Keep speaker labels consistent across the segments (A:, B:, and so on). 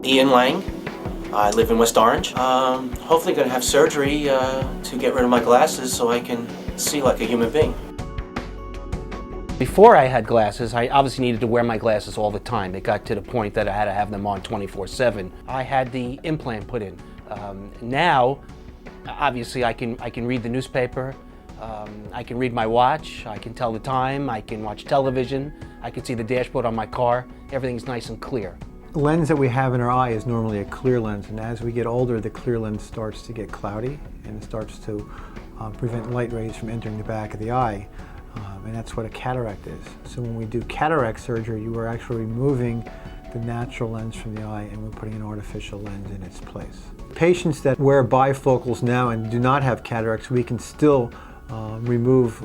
A: Ian Lang. I live in West Orange. Hopefully going to have surgery to get rid of my glasses so I can see like a human being.
B: Before I had glasses, I obviously needed to wear my glasses all the time. It got to the point that I had to have them on 24/7. I had the implant put in. Now, obviously, I can read the newspaper. I can read my watch. I can tell the time. I can watch television. I can see the dashboard on my car. Everything's nice and clear.
C: The lens that we have in our eye is normally a clear lens, and as we get older, the clear lens starts to get cloudy and it starts to prevent light rays from entering the back of the eye. And that's what a cataract is. So when we do cataract surgery, you are actually removing the natural lens from the eye and we're putting an artificial lens in its place. Patients that wear bifocals now and do not have cataracts, we can still remove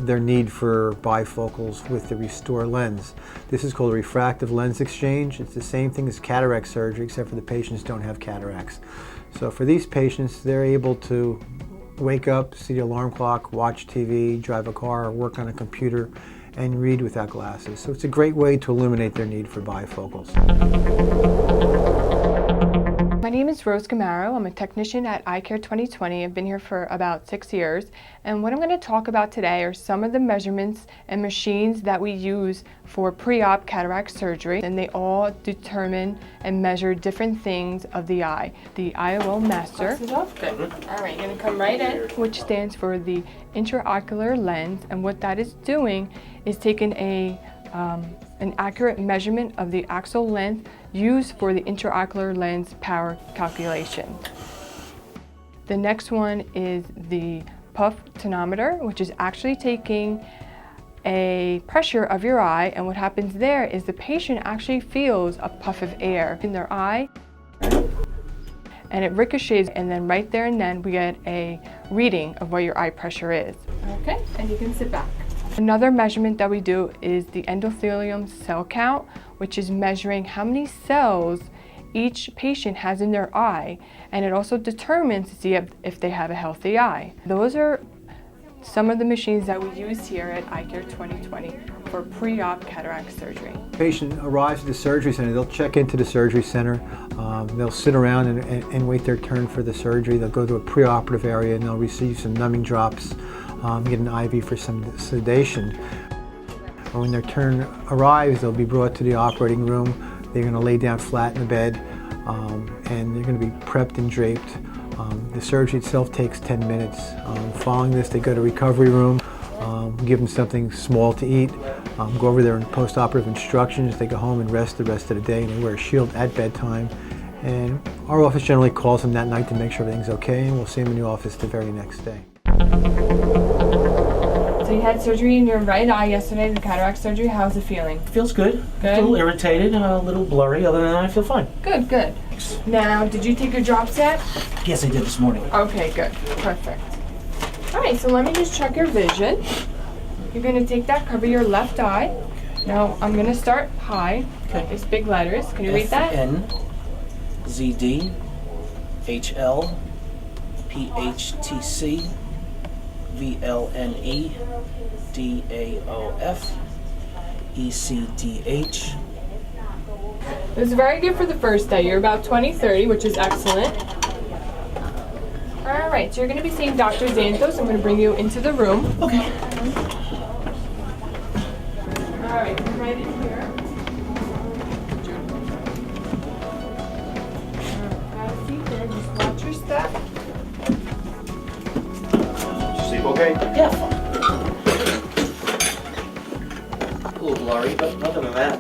C: their need for bifocals with the Restore lens. This is called a refractive lens exchange. It's the same thing as cataract surgery, except for the patients don't have cataracts. So for these patients, they're able to wake up, see the alarm clock, watch TV, drive a car, or work on a computer, and read without glasses. So it's a great way to eliminate their need for bifocals.
D: My name is Rose Gamaro. I'm a technician at EyeCare 2020. I've been here for about 6 years. And what I'm going to talk about today are some of the measurements and machines that we use for pre-op cataract surgery. And they all determine and measure different things of the eye. The IOL Master. Good. All right, you're going to come right in. Which stands for the intraocular lens. And what that is doing is taking an accurate measurement of the axial length used for the intraocular lens power calculation. The next one is the puff tonometer, which is actually taking a pressure of your eye, and what happens there is the patient actually feels a puff of air in their eye and it ricochets, and then right there and then we get a reading of what your eye pressure is. Okay, and you can sit back. Another measurement that we do is the endothelium cell count, which is measuring how many cells each patient has in their eye, and it also determines to see if they have a healthy eye. Those are some of the machines that we use here at EyeCare 2020 for pre-op cataract surgery.
C: The patient arrives at the surgery center, they'll check into the surgery center, they'll sit around and wait their turn for the surgery. They'll go to a preoperative area and they'll receive some numbing drops, get an IV for some sedation. When their turn arrives, they'll be brought to the operating room. They're going to lay down flat in the bed and they're going to be prepped and draped. The surgery itself takes 10 minutes. Following this, they go to recovery room, give them something small to eat, go over their post-operative instructions. They go home and rest the rest of the day, and they wear a shield at bedtime. And our office generally calls them that night to make sure everything's okay, and we'll see them in the office the very next day.
D: So you had surgery in your right eye yesterday, the cataract surgery. How's it feeling?
A: Feels good.
D: Good.
A: A little irritated, a little blurry. Other than that, I feel fine.
D: Good, good. Now, did you take your drops yet?
A: Yes, I did this morning.
D: Okay, good. Perfect. All right, so let me just check your vision. You're going to take that, cover your left eye. Now, I'm going to start high.
A: Okay.
D: It's big letters. Can you read that?
A: FNZD HL PHTC VLNE DAOF ECDH.
D: It was very good for the first day. You're about 20/30, which is excellent. All right, so you're going to be seeing Dr. Xanthos. I'm going to bring you into the room.
A: Okay.
D: All right, come right in here. Have a seat there. Just watch your step.
E: Sleep okay?
A: Yeah, fine. A little blurry, but other than that.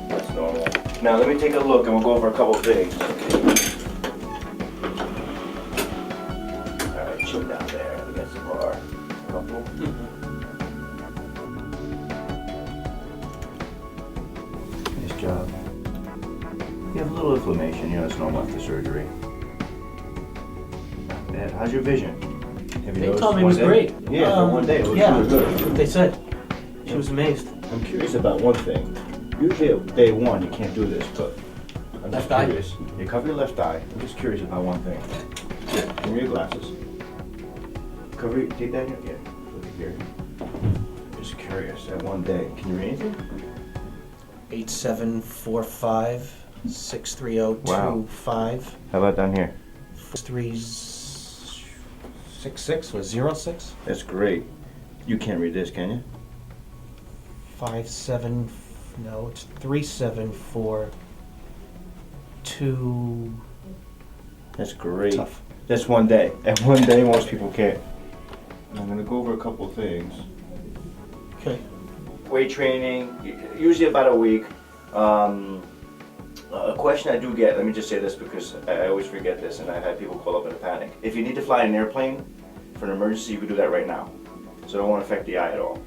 E: That's normal. Now let me take a look and we'll go over a couple things. Alright, chill down there against the bar. Couple. Nice job. You have a little inflammation, it's normal after surgery. Not bad. How's your vision? Have you
A: They
E: noticed
A: told me it
E: one
A: was
E: day?
A: great.
E: Yeah, for one day it was really good.
A: That's what they said. She was amazed.
E: I'm curious about one thing. Usually at day one you can't do this, but I'm just
A: Left eye?
E: curious. You cover your left eye. I'm just curious about one thing. Here, give me your glasses. Cover your, take that in your, yeah, look at here. Just curious, at one day, can you read anything?
A: 8745 63025.
E: How about down here?
A: 4366 or 06?
E: That's great. You can't read this, can you?
A: 57, no, it's 3742.
E: That's great.
A: Tough.
E: That's one day. And one day, most people can't. I'm going to go over a couple of things.
A: Okay.
E: Weight training, usually about a week. A question I do get, let me just say this because I always forget this and I've had people call up in a panic. If you need to fly an airplane for an emergency, you can do that right now. So it won't affect the eye at all.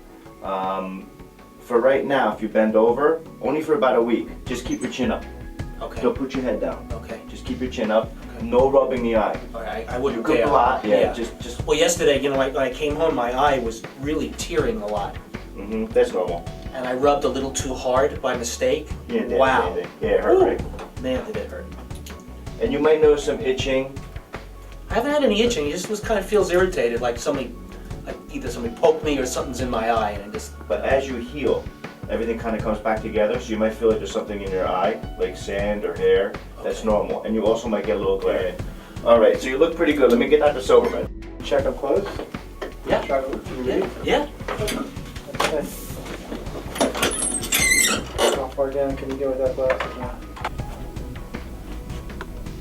E: For right now, if you bend over, only for about a week, just keep your chin up.
A: Okay.
E: Don't put your head down.
A: Okay.
E: Just keep your chin up.
A: Okay.
E: No rubbing the eye.
A: All right, I wouldn't
E: You could
A: dare.
E: blot, yeah. Just.
A: Well, yesterday, when I came home, my eye was really tearing a lot.
E: That's normal.
A: And I rubbed a little too hard by mistake.
E: Yeah, that's
A: wow.
E: amazing. Yeah, it hurt, right?
A: Man, did it hurt.
E: And you might notice some itching.
A: I haven't had any itching. It just kind of feels irritated, like either somebody poked me or something's in my eye, and
E: But as you heal, everything kind of comes back together, so you might feel like there's something in your eye, like sand or hair. That's
A: Okay.
E: normal. And you also might get a little glare. All right, so you look pretty good. Let me get Dr. Silverman. Check up close.
A: Yeah.
E: Try to read.
A: Yeah.
F: Okay. How far down can you go with that glasses now?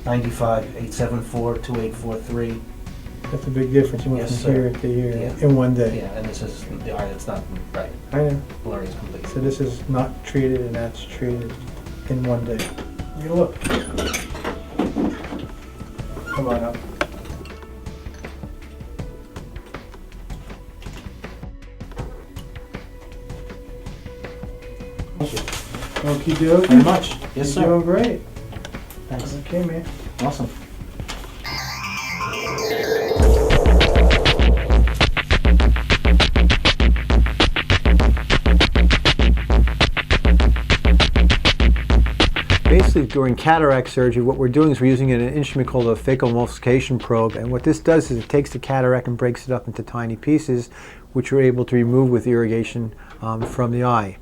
A: 95 874 2843.
C: That's a big difference. You went
A: Yes,
C: from
A: sir.
C: here to here
A: Yeah.
C: in one day.
A: Yeah, and this is the eye that's not right.
C: I know.
A: Blurry is complete.
C: So this is not treated and that's treated in one day. You look.
F: Come on up.
C: Okie dokie.
A: Very much. Yes,
C: You're
A: sir.
C: doing great.
A: Thanks.
C: Okay, man.
A: Awesome.
C: Basically, during cataract surgery, what we're doing is we're using an instrument called a phacoemulsification probe. And what this does is it takes the cataract and breaks it up into tiny pieces, which we're able to remove with irrigation from the eye.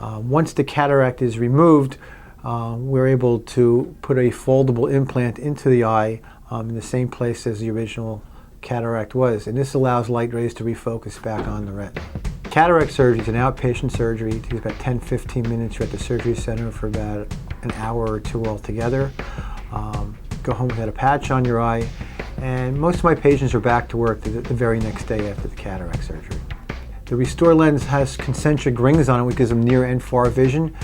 C: Once the cataract is removed, we're able to put a foldable implant into the eye in the same place as the original cataract was. And this allows light rays to refocus back on the retina. Cataract surgery is an outpatient surgery. It takes about 10-15 minutes. You're at the surgery center for about an hour or two altogether. Go home without a patch on your eye. And most of my patients are back to work the very next day after the cataract surgery. The Restore lens has concentric rings on it, which gives them near and far vision,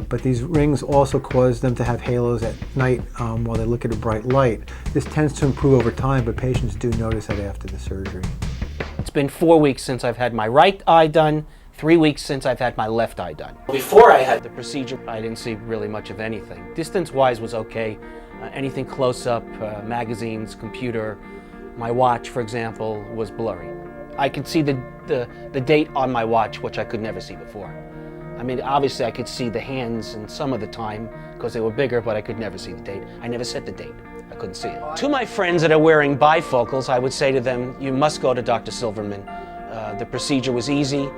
C: but these rings also cause them to have halos at night while they look at a bright light. This tends to improve over time, but patients do notice that after the surgery.
B: It's been 4 weeks since I've had my right eye done, 3 weeks since I've had my left eye done.
A: Before I had
B: The procedure, I didn't see really much of anything. Distance-wise was okay. Anything close-up, magazines, computer, my watch, for example, was blurry. I could see the date on my watch, which I could never see before. I mean, obviously I could see the hands and some of the time because they were bigger, but I could never see the date. I never set the date. I couldn't see it. To my friends that are wearing bifocals, I would say to them, you must go to Dr. Silverman. The procedure was easy.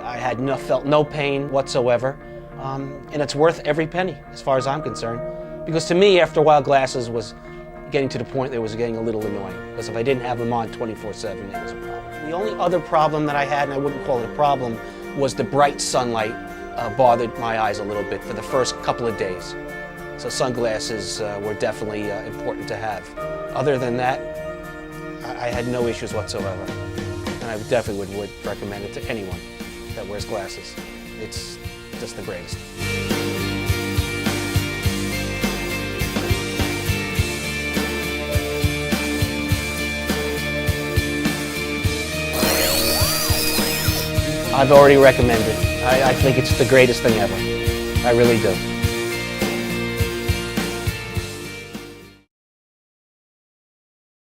B: I felt no pain whatsoever. And it's worth every penny, as far as I'm concerned. Because to me, after a while, glasses was getting to the point that it was getting a little annoying. Because if I didn't have them on 24/7, it was a problem. The only other problem that I had, and I wouldn't call it a problem, was the bright sunlight bothered my eyes a little bit for the first couple of days. So sunglasses were definitely important to have. Other than that, I had no issues whatsoever. And I definitely would recommend it to anyone that wears glasses. It's just the greatest. I've already recommended it. I think it's the greatest thing ever. I really do.